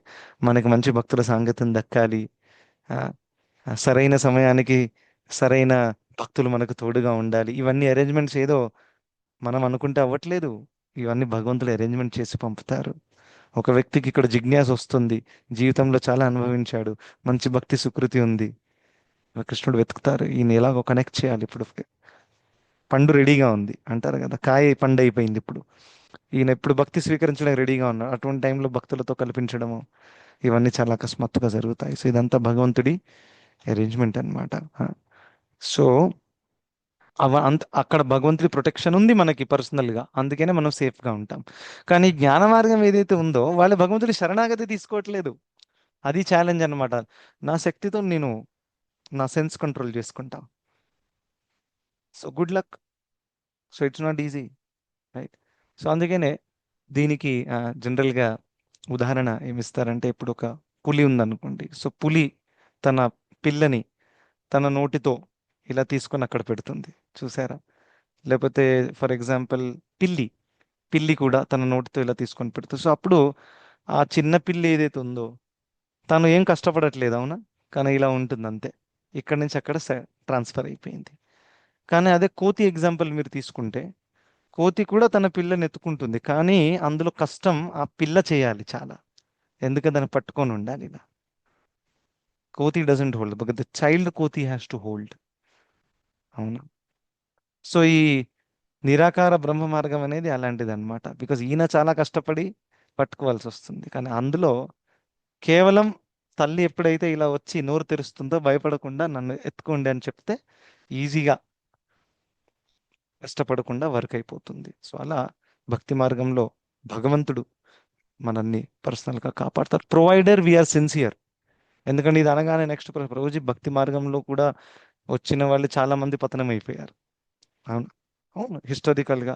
మనకి మంచి భక్తుల సాంగత్యం దక్కాలి, సరైన సమయానికి సరైన భక్తులు మనకు తోడుగా ఉండాలి. ఇవన్నీ అరేంజ్మెంట్స్ ఏదో మనం అనుకుంటే అవ్వట్లేదు. ఇవన్నీ భగవంతుడు అరేంజ్మెంట్ చేసి పంపుతారు. ఒక వ్యక్తికి ఇక్కడ జిజ్ఞాస వస్తుంది, జీవితంలో చాలా అనుభవించాడు, మంచి భక్తి సుకృతి ఉంది. కృష్ణుడు వెతుకుతారు, ఈయన ఎలాగో కనెక్ట్ చేయాలి. ఇప్పుడు పండు రెడీగా ఉంది అంటారు కదా, కాయ పండు అయిపోయింది. ఇప్పుడు ఈయన ఎప్పుడు భక్తి స్వీకరించడానికి రెడీగా ఉన్నాడు. అటువంటి టైంలో భక్తులతో కల్పించడము, ఇవన్నీ చాలా అకస్మాత్తుగా జరుగుతాయి. సో ఇదంతా భగవంతుడి అరేంజ్మెంట్ అనమాట. సో అక్కడ భగవంతుడి ప్రొటెక్షన్ ఉంది మనకి పర్సనల్గా, అందుకనే మనం సేఫ్గా ఉంటాం. కానీ జ్ఞాన మార్గం ఏదైతే ఉందో వాళ్ళు భగవంతుడి శరణాగతి తీసుకోవట్లేదు. అది ఛాలెంజ్ అనమాట. నా శక్తితో నేను నా సెన్స్ కంట్రోల్ చేసుకుంటా. So good luck. So it's not easy, right? So అందుకనే దీనికి జనరల్గా ఉదాహరణ ఏమిస్తారంటే, ఇప్పుడు ఒక పులి ఉందనుకోండి. సో పులి తన పిల్లని తన నోటితో ఇలా తీసుకొని అక్కడ పెడుతుంది, చూసారా? లేకపోతే ఫర్ ఎగ్జాంపుల్ పిల్లి కూడా తన నోటితో ఇలా తీసుకొని పెడుతుంది. సో అప్పుడు ఆ చిన్న పిల్లి ఏదైతే ఉందో తను ఏం కష్టపడట్లేదు, అవునా? కానీ ఇలా ఉంటుంది అంతే, ఇక్కడి నుంచి అక్కడ ట్రాన్స్ఫర్ అయిపోయింది. కానీ అదే కోతి ఎగ్జాంపుల్ మీరు తీసుకుంటే, కోతి కూడా తన పిల్లని ఎత్తుకుంటుంది, కానీ అందులో కష్టం ఆ పిల్ల చేయాలి చాలా, ఎందుకంటే దాన్ని పట్టుకొని ఉండాలి ఇలా. కోతి doesn't hold, but the child కోతి హ్యాస్ టు హోల్డ్. అవును. సో ఈ నిరాకార బ్రహ్మ మార్గం అనేది అలాంటిది అనమాట. బికాజ్ ఈయన చాలా కష్టపడి పట్టుకోవాల్సి వస్తుంది, కానీ అందులో కేవలం తల్లి ఎప్పుడైతే ఇలా వచ్చి నోరు తెరుస్తుందో భయపడకుండా నన్ను ఎత్తుకోండి అని చెప్తే ఈజీగా కష్టపడకుండా వర్క్ అయిపోతుంది. సో అలా భక్తి మార్గంలో భగవంతుడు మనల్ని పర్సనల్గా కాపాడతారు, ప్రొవైడర్ వీఆర్ సిన్సియర్. ఎందుకంటే ఇది అనగానే నెక్స్ట్ ప్రభుజీ భక్తి మార్గంలో కూడా వచ్చిన వాళ్ళు చాలా మంది పతనం అయిపోయారు. అవును, అవును, హిస్టారికల్గా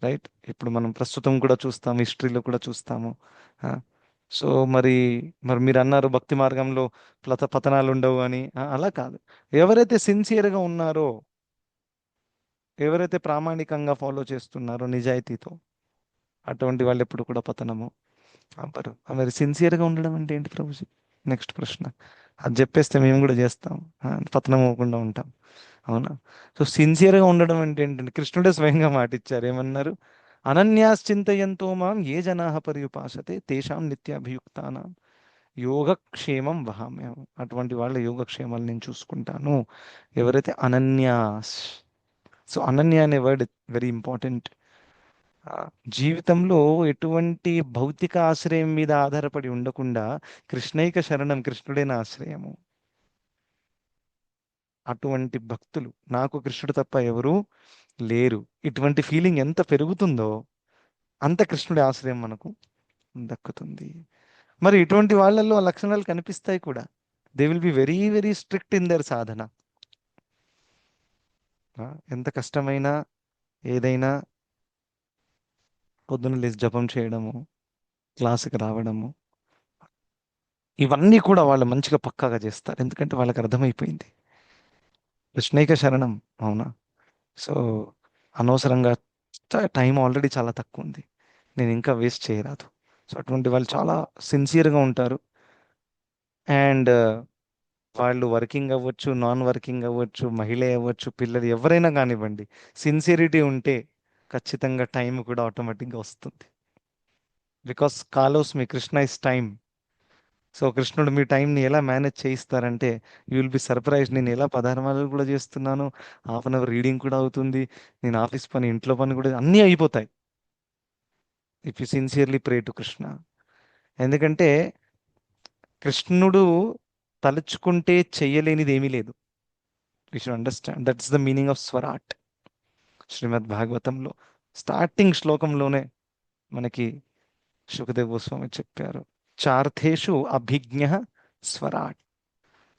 రైట్. ఇప్పుడు మనం ప్రస్తుతం కూడా చూస్తాము, హిస్టరీలో కూడా చూస్తాము. సో మరి మరి మీరు అన్నారు భక్తి మార్గంలో పతనాలు ఉండవు అని. అలా కాదు. ఎవరైతే సిన్సియర్గా ఉన్నారో, ఎవరైతే ప్రామాణికంగా ఫాలో చేస్తున్నారో నిజాయితీతో, అటువంటి వాళ్ళు ఎప్పుడు కూడా పతనము అవ్వరు. మరి సిన్సియర్గా ఉండడం అంటే ఏంటి ప్రభుజీ? నెక్స్ట్ ప్రశ్న. అది చెప్పేస్తే మేము కూడా చేస్తాం, పతనం అవ్వకుండా ఉంటాం. అవునా? సో సిన్సియర్గా ఉండడం అంటే ఏంటంటే కృష్ణుడే స్వయంగా మాట ఇచ్చారు, ఏమన్నారు? అనన్యాశ్చింతయంతో మాం ఏ జనాః పర్యుపాసతే తేషాం నిత్యాభియుక్తానాం యోగక్షేమం వహామ్యం. అటువంటి వాళ్ళ యోగక్షేమాలు నేను చూసుకుంటాను. ఎవరైతే అనన్యాస్. సో అనన్య అనే వర్డ్ వెరీ ఇంపార్టెంట్. జీవితంలో ఎటువంటి భౌతిక ఆశ్రయం మీద ఆధారపడి ఉండకుండా కృష్ణైక శరణం, కృష్ణుడే నా ఆశ్రయము. అటువంటి భక్తులు, నాకు కృష్ణుడు తప్ప ఎవరు లేరు, ఇటువంటి ఫీలింగ్ ఎంత పెరుగుతుందో అంత కృష్ణుడి ఆశ్రయం మనకు దక్కుతుంది. మరి ఇటువంటి వాళ్ళల్లో ఆ లక్షణాలు కనిపిస్తాయి కూడా. They will be very very strict in their సాధన. ఎంత కష్టమైనా ఏదైనా పొద్దున్న లేచి జపం చేయడము, క్లాసుకి రావడము, ఇవన్నీ కూడా వాళ్ళు మంచిగా పక్కాగా చేస్తారు, ఎందుకంటే వాళ్ళకి అర్థమైపోయింది కృష్ణైక శరణం. అవునా? సో అనవసరంగా టైం ఆల్రెడీ చాలా తక్కువ ఉంది, నేను ఇంకా వేస్ట్ చేయరాదు. సో అటువంటి వాళ్ళు చాలా సిన్సియర్గా ఉంటారు. అండ్ వాళ్ళు వర్కింగ్ అవ్వచ్చు, నాన్ వర్కింగ్ అవ్వచ్చు, మహిళ అవ్వచ్చు, పిల్లలు ఎవరైనా కానివ్వండి, సిన్సియరిటీ ఉంటే ఖచ్చితంగా టైం కూడా ఆటోమేటిక్గా వస్తుంది. బికాస్ కాలోస్మి కృష్ణ ఇస్ టైం. సో కృష్ణుడు మీ టైంని ఎలా మేనేజ్ చేయిస్తారంటే యూ విల్ బి సర్ప్రైజ్. నేను ఎలా పదార్థాలు కూడా చేస్తున్నాను, హాఫ్ అన్ అవర్ రీడింగ్ కూడా అవుతుంది, నేను ఆఫీస్ పని, ఇంట్లో పని కూడా అన్నీ అయిపోతాయి if you sincerely pray to Krishna. ఎందుకంటే కృష్ణుడు తలుచుకుంటే చెయ్యలేనిది ఏమీ లేదు. We should understand that's the meaning of స్వరాట్. శ్రీమద్ భాగవతంలో స్టార్టింగ్ శ్లోకంలోనే మనకి సుఖదేవ్ గోస్వామి చెప్పారు, చార్థేషు అభిజ్ఞ స్వరాట్.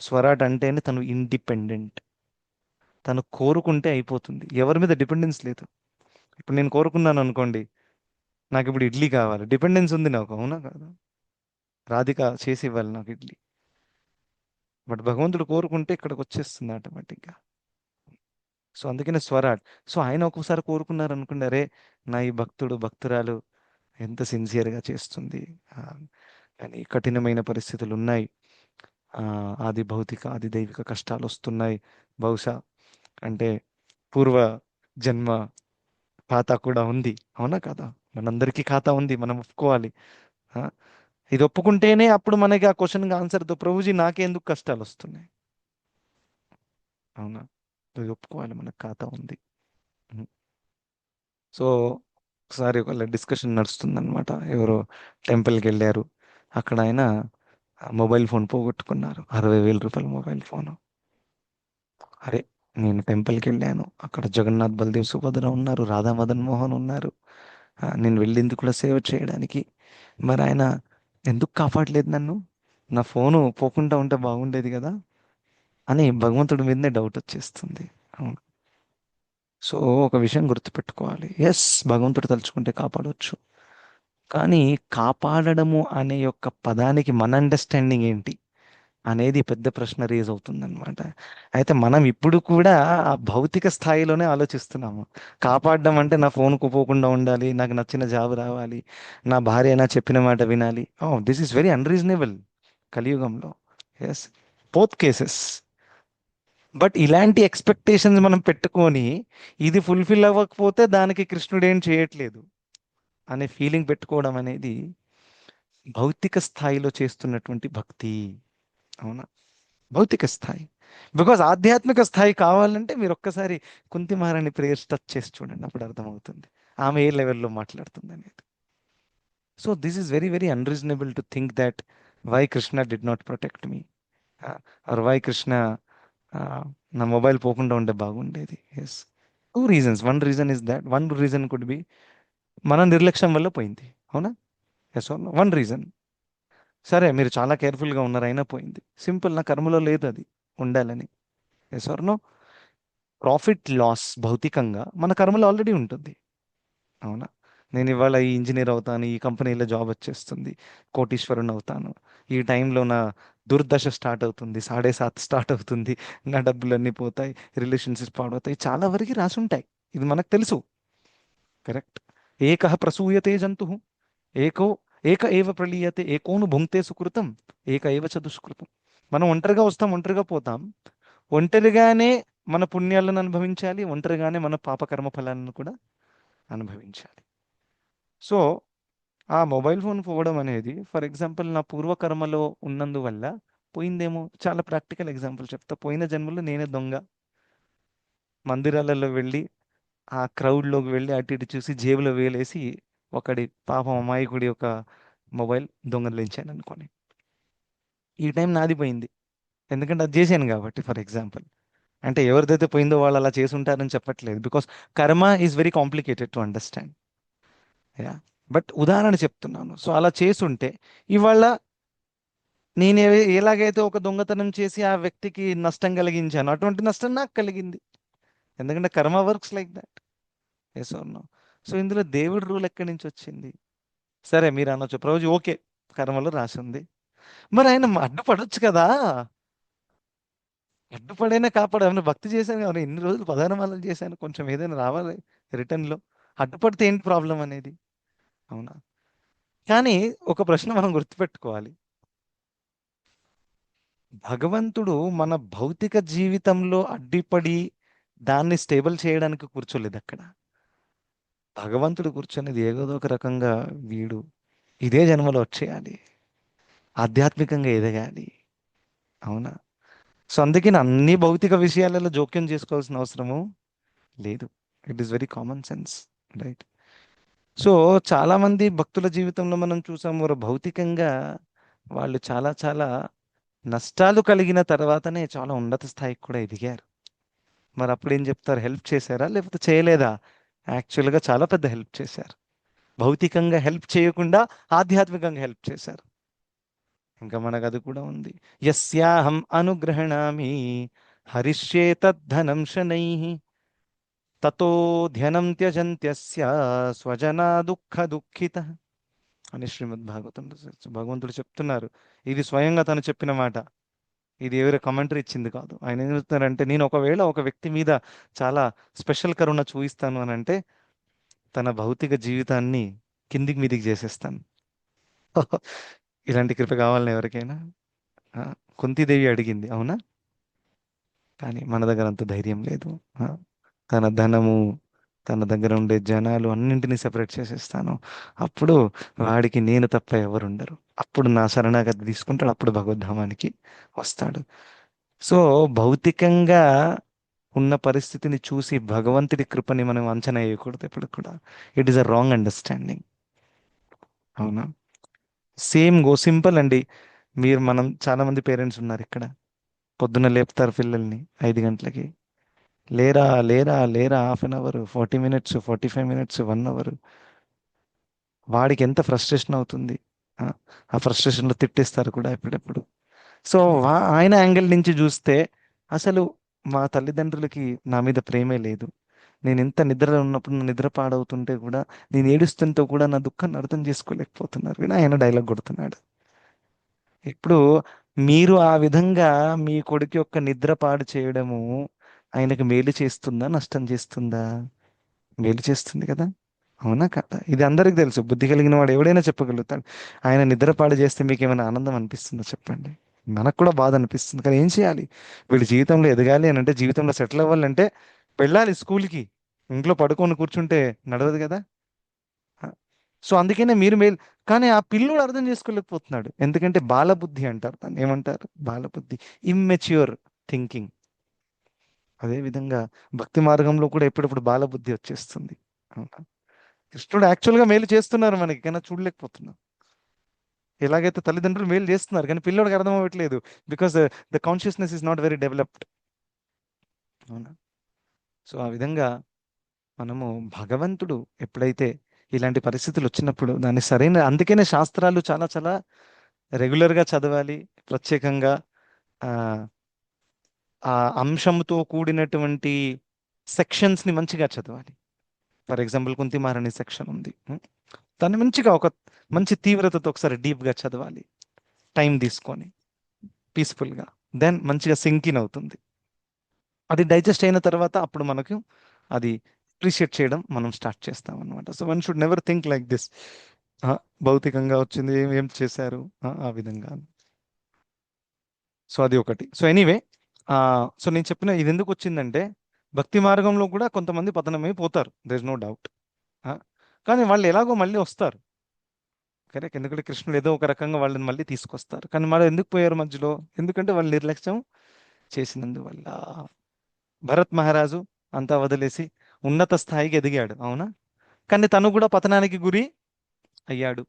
స్వరాట్ అంటేనే తను ఇండిపెండెంట్, తను కోరుకుంటే అయిపోతుంది, ఎవరి మీద డిపెండెన్స్ లేదు. ఇప్పుడు నేను కోరుకున్నాను అనుకోండి, నాకు ఇప్పుడు ఇడ్లీ కావాలి, డిపెండెన్స్ ఉంది నాకు, అవునా కాదా? రాధిక చేసి ఇవ్వాలి నాకు ఇడ్లీ. బట్ భగవంతుడు కోరుకుంటే ఇక్కడికి వచ్చేస్తుంది ఆటోమేటిక్గా. సో అందుకనే స్వరాట్. సో ఆయన ఒక్కోసారి కోరుకున్నారు అనుకోండి, అరే నా ఈ భక్తుడు భక్తురాలు ఎంత సిన్సియర్గా చేస్తుంది, కానీ కఠినమైన పరిస్థితులు ఉన్నాయి, ఆది భౌతిక ఆది దైవిక కష్టాలు వస్తున్నాయి, బహుశా అంటే పూర్వ జన్మ ఖాతా కూడా ఉంది, అవునా కదా? మనందరికీ ఖాతా ఉంది, మనం ఒప్పుకోవాలి. ఆ, ఇది ఒప్పుకుంటేనే అప్పుడు మనకి ఆ క్వశ్చన్కి ఆన్సర్తో ప్రభుజీ నాకే ఎందుకు కష్టాలు వస్తున్నాయి, అవునా? ఇది ఒప్పుకోవాలి, మనకు ఖాతా ఉంది. సో ఒకసారి ఒక డిస్కషన్ నడుస్తుంది అనమాట. ఎవరో టెంపుల్కి వెళ్ళారు, అక్కడ ఆయన మొబైల్ ఫోన్ పోగొట్టుకున్నారు, 60,000 రూపాయల మొబైల్ ఫోను. అరే నేను టెంపుల్కి వెళ్ళాను, అక్కడ జగన్నాథ్ బలదేవ్ సుభద్ర ఉన్నారు, రాధా మదన్ మోహన్ ఉన్నారు, నేను వెళ్ళింది కూడా సేవ చేయడానికి, మరి ఆయన ఎందుకు కాపాడలేదు నన్ను? నా ఫోను పోకుండా ఉంటే బాగుండేది కదా అని భగవంతుడి మీదనే డౌట్ వచ్చేస్తుంది. అవును. సో ఒక విషయం గుర్తుపెట్టుకోవాలి, ఎస్ భగవంతుడు తలుచుకుంటే కాపాడవచ్చు, కానీ కాపాడడము అనే యొక్క పదానికి మన అండర్స్టాండింగ్ ఏంటి అనేది పెద్ద ప్రశ్న రేజ్ అవుతుందన్నమాట. అయితే మనం ఇప్పుడు కూడా ఆ భౌతిక స్థాయిలోనే ఆలోచిస్తున్నాము. కాపాడడం అంటే నా ఫోన్ పోకుండా ఉండాలి, నాకు నచ్చిన జాబ్ రావాలి, నా భార్య నా చెప్పిన మాట వినాలి. దిస్ ఈస్ వెరీ అన్రీజనబుల్ కలియుగంలో. Yes, both cases. బట్ ఇలాంటి ఎక్స్పెక్టేషన్స్ మనం పెట్టుకొని ఇది ఫుల్ఫిల్ అవ్వకపోతే దానికి కృష్ణుడు ఏం చేయట్లేదు అనే ఫీలింగ్ పెట్టుకోవడం అనేది భౌతిక స్థాయిలో చేస్తున్నటువంటి భక్తి. అవునా? భౌతిక స్థాయి. బికాజ్ ఆధ్యాత్మిక స్థాయి కావాలంటే మీరు ఒక్కసారి కుంతి మహారాణి ప్రేయర్స్ టచ్ చేసి చూడండి, అప్పుడు అర్థమవుతుంది ఆమె ఏ లెవెల్లో మాట్లాడుతుంది అనేది. So this is very very unreasonable to think that why Krishna did not protect me, or why Krishna నా మొబైల్ పోకుండా ఉంటే బాగుండేది. Yes, two reasons. One reason is that, one reason could be మన నిర్లక్ష్యం వల్ల పోయింది. అవునా? Yes, one reason. సరే మీరు చాలా కేర్ఫుల్గా ఉన్నారు అయినా పోయింది. సింపుల్, నా కర్మలో లేదు అది ఉండాలని. Yes or no? Profit loss భౌతికంగా మన కర్మలో ఆల్రెడీ ఉంటుంది. అవునా? నేను ఇవాళ ఈ ఇంజనీర్ అవుతాను, ఈ కంపెనీలో జాబ్ వచ్చేస్తుంది, కోటీశ్వరుని అవుతాను, ఈ టైంలో నా దుర్దశ స్టార్ట్ అవుతుంది, 7:30 స్టార్ట్ అవుతుంది, నా డబ్బులన్నీ పోతాయి, రిలేషన్షిప్స్ పాడవుతాయి, చాలా వరకు రాసి ఉంటాయి. ఇది మనకు తెలుసు. కరెక్ట్. ఏకః ప్రసూయతే జంతు ఏకో ఏక ఏవ ప్రలీయతే ఏకోను భుంక్తే సుకృతం ఏక ఏవ చ దుష్కృతం. మనం ఒంటరిగా వస్తాం, ఒంటరిగా పోతాం, ఒంటరిగానే మన పుణ్యాలను అనుభవించాలి, ఒంటరిగానే మన పాపకర్మ ఫలాలను కూడా అనుభవించాలి. సో ఆ మొబైల్ ఫోన్ పోవడం అనేది ఫర్ ఎగ్జాంపుల్ నా పూర్వకర్మలో ఉన్నందువల్ల పోయిందేమో. చాలా ప్రాక్టికల్ ఎగ్జాంపుల్ చెప్తా. పోయిన జన్మలో నేనే దొంగ, మందిరాలలో వెళ్ళి ఆ క్రౌడ్లోకి వెళ్ళి అటు ఇటు చూసి జేబులో వేలేసి ఒకడి పాపం అమాయకుడి యొక్క మొబైల్ దొంగలించాను అనుకోని, ఈ టైం నాది పోయింది. ఎందుకంటే అది చేశాను కాబట్టి. ఫర్ ఎగ్జాంపుల్, అంటే ఎవరిదైతే పోయిందో వాళ్ళు అలా చేసి ఉంటారని చెప్పట్లేదు, బికాస్ కర్మ is very complicated to understand. Yeah, but ఉదాహరణ చెప్తున్నాను. సో అలా చేసుంటే ఇవాళ నేను ఎలాగైతే ఒక దొంగతనం చేసి ఆ వ్యక్తికి నష్టం కలిగించాను, అటువంటి నష్టం నాకు కలిగింది. ఎందుకంటే karma works like that. Yes or no? So ఇందులో దేవుడి రూల్ ఎక్కడి నుంచి వచ్చింది? సరే మీరు అనొచ్చు, ప్రభుజీ ఓకే కర్మలో రాసి ఉంది, మరి ఆయన అడ్డుపడొచ్చు కదా, అడ్డుపడైనా కాపాడు, ఏమైనా భక్తి చేశాను కదా, ఎన్ని రోజులు పదానమాలను చేశాను, కొంచెం ఏదైనా రావాలి రిటర్న్లో, అడ్డుపడితే ఏంటి ప్రాబ్లం అనేది. అవునా? కానీ ఒక ప్రశ్న మనం గుర్తుపెట్టుకోవాలి, భగవంతుడు మన భౌతిక జీవితంలో అడ్డుపడి దాన్ని స్టేబుల్ చేయడానికి కూర్చోలేదు అక్కడ. భగవంతుడు కూర్చొనేది ఏదో ఒక రకంగా వీడు ఇదే జన్మలో వచ్చేయాలి, ఆధ్యాత్మికంగా ఎదగాలి. అవునా? సో అందుకే అన్ని భౌతిక విషయాలలో జోక్యం చేసుకోవాల్సిన అవసరము లేదు. It is very common sense, right? So చాలా మంది భక్తుల జీవితంలో మనం చూసాము, వారు భౌతికంగా వాళ్ళు చాలా చాలా నష్టాలు కలిగిన తర్వాతనే చాలా ఉన్నత స్థాయికి కూడా ఎదిగారు. మరి అప్పుడు ఏం చెప్తారు? హెల్ప్ చేశారా లేకపోతే చేయలేదా? యాక్చువల్గా చాలా పెద్ద హెల్ప్ చేశారు. భౌతికంగా హెల్ప్ చేయకుండా ఆధ్యాత్మికంగా హెల్ప్ చేశారు. ఇంకా మనకు అది కూడా ఉంది. యస్యాహం అనుగ్రహణామి హరిష్యే తద్ధనం శనైః తతో ధ్యానం త్యజంత్యస్య స్వజనా దుఃఖ దుఃఖిత అని శ్రీమద్ భాగవతం భగవంతుడు చెప్తున్నారు. ఇది స్వయంగా తను చెప్పిన మాట, ఇది ఎవరు కమెంటరీ ఇచ్చింది కాదు. ఆయన ఏం చెప్తున్నారంటే, నేను ఒకవేళ ఒక వ్యక్తి మీద చాలా స్పెషల్ కరుణ చూపిస్తాను అని అంటే తన భౌతిక జీవితాన్ని కిందికి మీదికి చేసేస్తాను. ఇలాంటి కృప కావాలని ఎవరికైనా? కుంతీదేవి అడిగింది, అవునా? కానీ మన దగ్గర అంత ధైర్యం లేదు. తన ధనము, తన దగ్గర ఉండే జనాలు అన్నింటినీ సెపరేట్ చేసేస్తాను, అప్పుడు వాడికి నేను తప్ప ఎవరు ఉండరు, అప్పుడు నా శరణాగతి తీసుకుంటాడు, అప్పుడు భగవద్ధామానికి వస్తాడు. సో భౌతికంగా ఉన్న పరిస్థితిని చూసి భగవంతుడి కృపని మనం అంచనా వేయకూడదు ఎప్పుడు కూడా. It is a wrong understanding. అవునా? సేమ్ గో సింపుల్ అండి. మనం చాలా మంది పేరెంట్స్ ఉన్నారు ఇక్కడ, పొద్దున్న లేపుతారు పిల్లల్ని 5 గంటలకి, లేరా లేరా లేరా, half an hour, 40 minutes, 45 minutes, 1 hour. వాడికి ఎంత ఫ్రస్ట్రేషన్ అవుతుంది. ఆ ఫ్రస్ట్రేషన్లో తిట్టేస్తారు కూడా ఎప్పుడెప్పుడు. సో ఆయన యాంగిల్ నుంచి చూస్తే అసలు మా తల్లిదండ్రులకి నా మీద ప్రేమే లేదు. నేను ఎంత నిద్రలో ఉన్నప్పుడు నా నిద్ర పాడవుతుంటే కూడా, నేను ఏడుస్తుంటే కూడా నా దుఃఖాన్ని అర్థం చేసుకోలేకపోతున్నారు కానీ ఆయన డైలాగ్ కొడుతున్నాడు. ఇప్పుడు మీరు ఆ విధంగా మీ కొడుకు యొక్క నిద్ర పాడు చేయడము ఆయనకు మేలు చేస్తుందా నష్టం చేస్తుందా? మేలు చేస్తుంది కదా, అవునా కదా? ఇది అందరికి తెలుసు. బుద్ధి కలిగిన వాడు ఎవడైనా చెప్పగలుగుతాడు. ఆయన నిద్ర పాడు చేస్తే మీకు ఏమైనా ఆనందం అనిపిస్తుందో చెప్పండి? మనకు కూడా బాధ అనిపిస్తుంది. కానీ ఏం చేయాలి? వీళ్ళు జీవితంలో ఎదగాలి అని అంటే, జీవితంలో సెటిల్ అవ్వాలంటే వెళ్ళాలి స్కూల్కి. ఇంట్లో పడుకొని కూర్చుంటే నడవదు కదా. సో అందుకనే మీరు మేలు. కానీ ఆ పిల్లోడు అర్థం చేసుకోలేకపోతున్నాడు. ఎందుకంటే బాలబుద్ధి అంటారు దాన్ని. ఏమంటారు? బాలబుద్ధి, ఇమ్మెచ్యూర్ థింకింగ్. అదేవిధంగా భక్తి మార్గంలో కూడా ఎప్పుడప్పుడు బాలబుద్ధి వచ్చేస్తుంది. అవునా? కృష్ణుడు యాక్చువల్గా మేలు చేస్తున్నారు మనకి, కానీ చూడలేకపోతున్నాం. ఎలాగైతే తల్లిదండ్రులు మేలు చేస్తున్నారు, కానీ పిల్లోడికి అర్థం అవ్వట్లేదు. Because the consciousness is not very developed. అవునా? సో ఆ విధంగా మనము భగవంతుడు ఎప్పుడైతే ఇలాంటి పరిస్థితులు వచ్చినప్పుడు దాన్ని సరైన, అందుకనే శాస్త్రాలు చాలా చాలా రెగ్యులర్గా చదవాలి. ప్రత్యేకంగా ఆ ఆ అంశంతో కూడినటువంటి సెక్షన్స్ని మంచిగా చదవాలి. ఫర్ ఎగ్జాంపుల్ కుంతిమారని సెక్షన్ ఉంది. దాన్ని మంచిగా ఒక మంచి తీవ్రతతో ఒకసారి డీప్గా చదవాలి, టైం తీసుకొని పీస్ఫుల్గా. దెన్ మంచిగా సింక్ ఇన్ అవుతుంది. అది డైజెస్ట్ అయిన తర్వాత అప్పుడు మనకు అది అప్రిషియేట్ చేయడం మనం స్టార్ట్ చేస్తాం అనమాట. So one should never think like this, భౌతికంగా వచ్చింది ఏం చేశారు ఆ విధంగా. సో అది ఒకటి. సో ఎనీవే, సో నేను చెప్పిన ఇది ఎందుకు వచ్చిందంటే, భక్తి మార్గంలో కూడా కొంతమంది పతనమైపోతారు, దర్ ఇస్ నో డౌట్. కానీ వాళ్ళు ఎలాగో మళ్ళీ వస్తారు. కరెక్ట్. ఎందుకంటే కృష్ణుడు ఏదో ఒక రకంగా వాళ్ళని మళ్ళీ తీసుకొస్తారు. కానీ వాళ్ళు ఎందుకు పోయారు మధ్యలో? ఎందుకంటే వాళ్ళు నిర్లక్ష్యం చేసినందువల్ల. భరత్ మహారాజు అంతా వదిలేసి ఉన్నత స్థాయికి ఎదిగాడు, అవునా? కానీ తను కూడా పతనానికి గురి అయ్యాడు.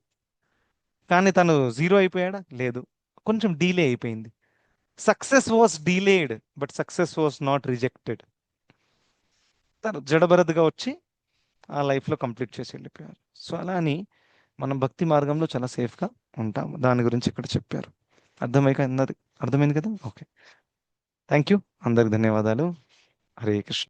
కానీ తను జీరో అయిపోయాడా? లేదు, కొంచెం డీలే అయిపోయింది. Success was delayed, but success was not rejected. తను జడభరత్గా వచ్చి ఆ లైఫ్లో కంప్లీట్ చేసి వెళ్ళిపోయారు. సో అలా అని మనం భక్తి మార్గంలో చాలా సేఫ్గా ఉంటాము. దాని గురించి ఇక్కడ చెప్పారు. అర్థమైంది కదా? Okay, thank you. అందరికి ధన్యవాదాలు. హరే కృష్ణ.